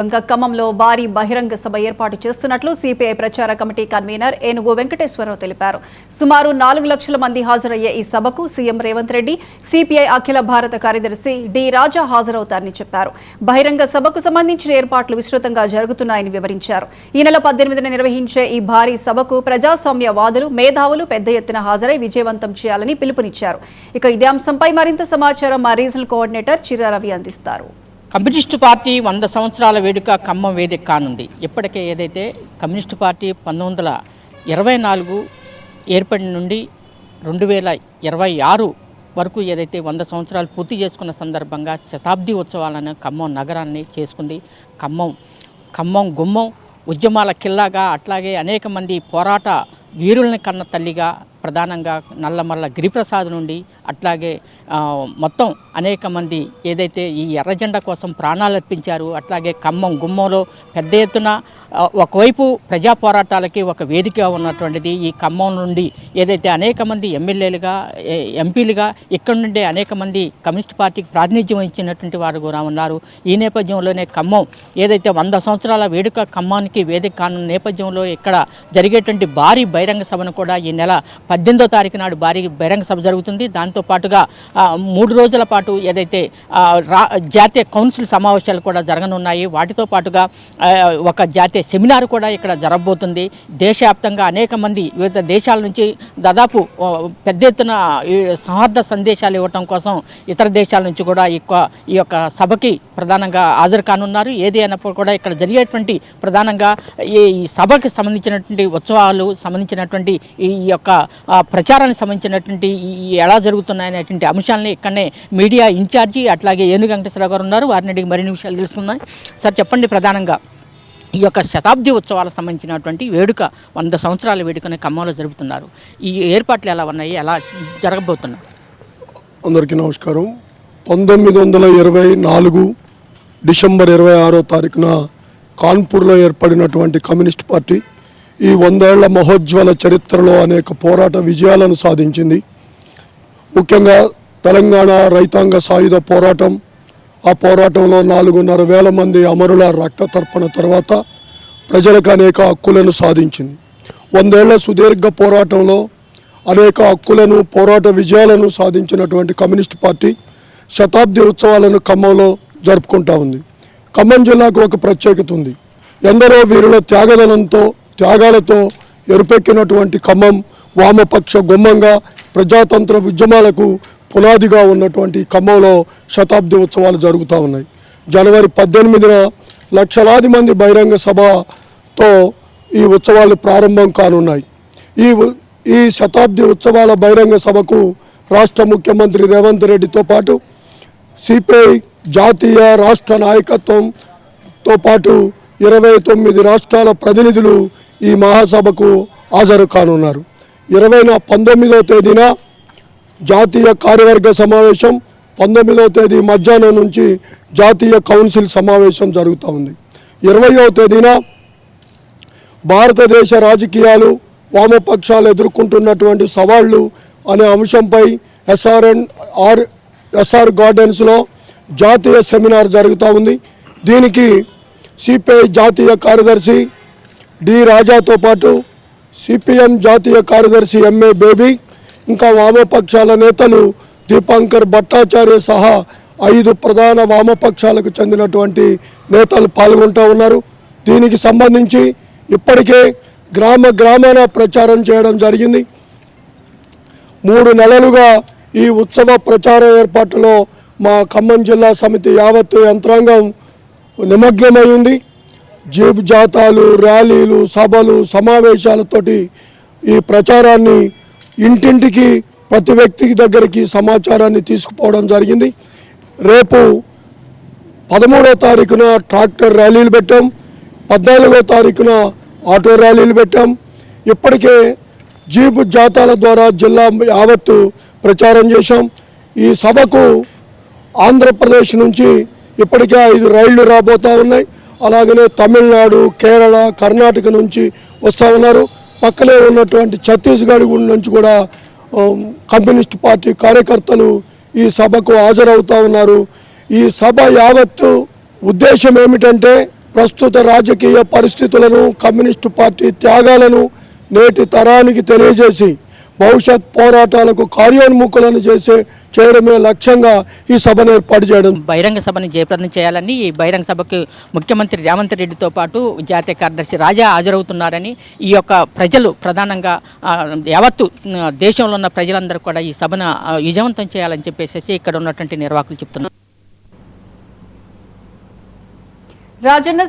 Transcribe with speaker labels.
Speaker 1: ఖమ్మంలో భారీ బహిరంగ సభ ఏర్పాటు చేస్తున్నట్లు సిపిఐ ప్రచార కమిటీ కన్వీనర్ ఏనుగు వెంకటేశ్వరరావు తెలిపారు. సుమారు 4 లక్షల మంది హాజరయ్యే ఈ సభకు సీఎం రేవంత్ రెడ్డి, సిపిఐ అఖిల భారత కార్యదర్శి డి రాజా హాజరవుతారని చెప్పారు. బహిరంగ సభకు సంబంధించిన ఏర్పాట్లు విస్తృతంగా జరుగుతున్నాయని వివరించారు. ఈ నెల 18న నిర్వహించే ఈ భారీ సభకు ప్రజాస్వామ్యవాదులు, మేధావులు పెద్ద ఎత్తున హాజరై విజయవంతం చేయాలని పిలుపునిచ్చారు. ఇక ఇదే అంశంపై మరింత సమాచారం మా రీజనల్ కోఆర్డినేటర్ చిరా రవి అందిస్తారు.
Speaker 2: కమ్యూనిస్టు పార్టీ 100 సంవత్సరాల వేడుక ఖమ్మం వేదిక కానుంది. ఇప్పటికే ఏదైతే కమ్యూనిస్టు పార్టీ 1924 ఏర్పడిన నుండి 2026 వరకు ఏదైతే 100 సంవత్సరాలు పూర్తి చేసుకున్న సందర్భంగా శతాబ్ది ఉత్సవాలను ఖమ్మం నగరాన్ని చేసుకుంది. ఖమ్మం గుమ్మం ఉద్యమాల కిల్లాగా, అట్లాగే అనేక మంది పోరాట వీరుల్ని కన్న తల్లిగా, ప్రధానంగా నల్లమల్ల గిరిప్రసాద్ నుండి అట్లాగే మొత్తం అనేక మంది ఏదైతే ఈ ఎర్రజెండా కోసం ప్రాణాలు అర్పించారు. అట్లాగే ఖమ్మం గుమ్మంలో పెద్ద ఎత్తున ఒకవైపు ప్రజా పోరాటాలకి ఒక వేదిక ఉన్నటువంటిది ఈ ఖమ్మం నుండి ఏదైతే అనేక మంది ఎమ్మెల్యేలుగా, ఎంపీలుగా ఇక్కడ నుండే అనేక మంది కమ్యూనిస్ట్ పార్టీకి ప్రాతినిధ్యం వహించినటువంటి వారు కూడా ఉన్నారు. ఈ నేపథ్యంలోనే ఖమ్మం ఏదైతే 100 సంవత్సరాల వేడుక ఖమ్మానికి వేదిక కానున్న నేపథ్యంలో ఇక్కడ జరిగేటువంటి భారీ బహిరంగ సభను కూడా ఈ నెల 18వ తారీఖు నాడు భారీ బహిరంగ సభ జరుగుతుంది. దాంతో పాటుగా 3 రోజుల పాటు ఏదైతే జాతీయ కౌన్సిల్ సమావేశాలు కూడా జరగనున్నాయి. వాటితో పాటుగా ఒక జాతీయ సెమినార్ కూడా ఇక్కడ జరగబోతుంది. దేశవ్యాప్తంగా అనేక మంది వివిధ దేశాల నుంచి దాదాపు పెద్ద ఎత్తున సౌహార్ద సందేశాలు ఇవ్వటం కోసం ఇతర దేశాల నుంచి కూడా ఈ యొక్క సభకి ప్రధానంగా హాజరు కానున్నారు. ఏది అయినప్పుడు కూడా ఇక్కడ జరిగేటువంటి ప్రధానంగా ఈ సభకి సంబంధించినటువంటి ఉత్సవాలు సంబంధించినటువంటి ఈ యొక్క ప్రచారానికి సంబంధించినటువంటి ఎలా జరుగుతున్నాయనేటువంటి అంశాలని ఇక్కడనే మీడియా ఇన్ఛార్జి అట్లాగే ఏనుగు వెంకటేశ్వరరావు గారు ఉన్నారు. వారిని అడిగి మరిన్ని విషయాలు తెలుసుకుందాం. సార్ చెప్పండి, ప్రధానంగా ఈ యొక్క శతాబ్ది ఉత్సవాలకు సంబంధించినటువంటి వేడుక 100 సంవత్సరాల వేడుకని ఖమ్మంలో జరుపుతున్నారు. ఈ ఏర్పాట్లు ఎలా ఉన్నాయి, ఎలా జరగబోతున్నాయి?
Speaker 3: అందరికీ నమస్కారం. 1924 డిసెంబర్ 26వ తారీఖున కాన్పూర్లో ఏర్పడినటువంటి కమ్యూనిస్ట్ పార్టీ ఈ 100 ఏళ్ల మహోజ్వల చరిత్రలో అనేక పోరాట విజయాలను సాధించింది. ముఖ్యంగా తెలంగాణ రైతాంగ సాయుధ పోరాటం, ఆ పోరాటంలో 4,500,000 మంది అమరుల రక్త తర్పణ తర్వాత ప్రజలకు అనేక హక్కులను సాధించింది. 100 ఏళ్ల సుదీర్ఘ పోరాటంలో అనేక హక్కులను, పోరాట విజయాలను సాధించినటువంటి కమ్యూనిస్ట్ పార్టీ శతాబ్ది ఉత్సవాలను ఖమ్మంలో జరుపుకుంటా ఉంది. ఖమ్మం జిల్లాకు ఒక ప్రత్యేకత ఉంది. ఎందరో వీరుల త్యాగాలతో ఎరుపెక్కినటువంటి ఖమ్మం వామపక్ష గుమ్మంగా, ప్రజాతంత్ర ఉద్యమాలకు పునాదిగా ఉన్నటువంటి ఖమ్మంలో శతాబ్ది ఉత్సవాలు జరుగుతూ ఉన్నాయి. జనవరి 18న లక్షలాది మంది బహిరంగ సభతో ఈ ఉత్సవాలు ప్రారంభం కానున్నాయి. ఈ శతాబ్ది ఉత్సవాల బహిరంగ సభకు రాష్ట్ర ముఖ్యమంత్రి రేవంత్ రెడ్డితో పాటు సిపిఐ జాతీయ రాష్ట్ర నాయకత్వంతో పాటు 29 రాష్ట్రాల ప్రతినిధులు ఈ మహాసభకు హాజరు కానున్నారు. 19వ తేదీన జాతీయ కార్యవర్గ సమావేశం, 19వ తేదీ మధ్యాహ్నం నుంచి జాతీయ కౌన్సిల్ సమావేశం జరుగుతూ ఉంది. 20వ తేదీన భారతదేశ రాజకీయాలు, వామపక్షాలు ఎదుర్కొంటున్నటువంటి సవాళ్లు అనే అంశంపై ఎస్ఆర్ గార్డెన్స్లో జాతీయ సెమినార్ జరుగుతూ ఉంది. దీనికి సిపిఐ జాతీయ కార్యదర్శి డి రాజాతో పాటు సిపిఎం జాతీయ కార్యదర్శి ఎంఏ బేబీ, ఇంకా వామపక్షాల నేతలు దీపాంకర్ భట్టాచార్య సహా 5 ప్రధాన వామపక్షాలకు చెందినటువంటి నేతలు పాల్గొంటూ ఉన్నారు. దీనికి సంబంధించి ఇప్పటికే గ్రామాన ప్రచారం చేయడం జరిగింది. 3 నెలలుగా ఈ ఉత్సవ ప్రచార ఏర్పాటులో మా ఖమ్మం జిల్లా సమితి యావత్తు యంత్రాంగం నిమగ్నమై ఉంది. జీబ్ జాతాలు, ర్యాలీలు, సభలు, సమావేశాలతోటి ఈ ప్రచారాన్ని ఇంటింటికి, ప్రతి వ్యక్తికి దగ్గరికి సమాచారాన్ని తీసుకుపోవడం జరిగింది. రేపు 13వ తారీఖున ట్రాక్టర్ ర్యాలీలు పెట్టాం, 14వ తారీఖున ఆటో ర్యాలీలు పెట్టాం. ఇప్పటికే జీబ్ జాతాల ద్వారా జిల్లా యావత్తు ప్రచారం చేశాం. ఈ సభకు ఆంధ్రప్రదేశ్ నుంచి ఇప్పటికే 5 రైళ్లు రాబోతూ ఉన్నాయి. అలాగనే తమిళనాడు, కేరళ, కర్ణాటక నుంచి వస్తూ ఉన్నారు. పక్కనే ఉన్నటువంటి ఛత్తీస్గఢ్ నుంచి కూడా కమ్యూనిస్ట్ పార్టీ కార్యకర్తలు ఈ సభకు హాజరవుతూ ఉన్నారు. ఈ సభ యావత్తు ఉద్దేశం ఏమిటంటే ప్రస్తుత రాజకీయ పరిస్థితులను, కమ్యూనిస్టు పార్టీ త్యాగాలను నేటి తరానికి తెలియజేసి భవిష్యత్ పోరాటాలకు కార్యోన్ముఖులను చేయడమే లక్ష్యంగా ఈ సభను ఏర్పాటు చేయడం.
Speaker 2: బహిరంగ సభని జయప్రదం చేయాలని, ఈ బహిరంగ సభకు ముఖ్యమంత్రి రేవంత్ రెడ్డితో పాటు జాతీయ కార్యదర్శి రాజా హాజరవుతున్నారని, ఈ యొక్క ప్రజలు ప్రధానంగా యావత్తు దేశంలో ఉన్న ప్రజలందరూ కూడా ఈ సభను విజయవంతం చేయాలని చెప్పేసి ఇక్కడ ఉన్నటువంటి నిర్వాహకులు చెప్తున్నారు.
Speaker 1: రాజన్న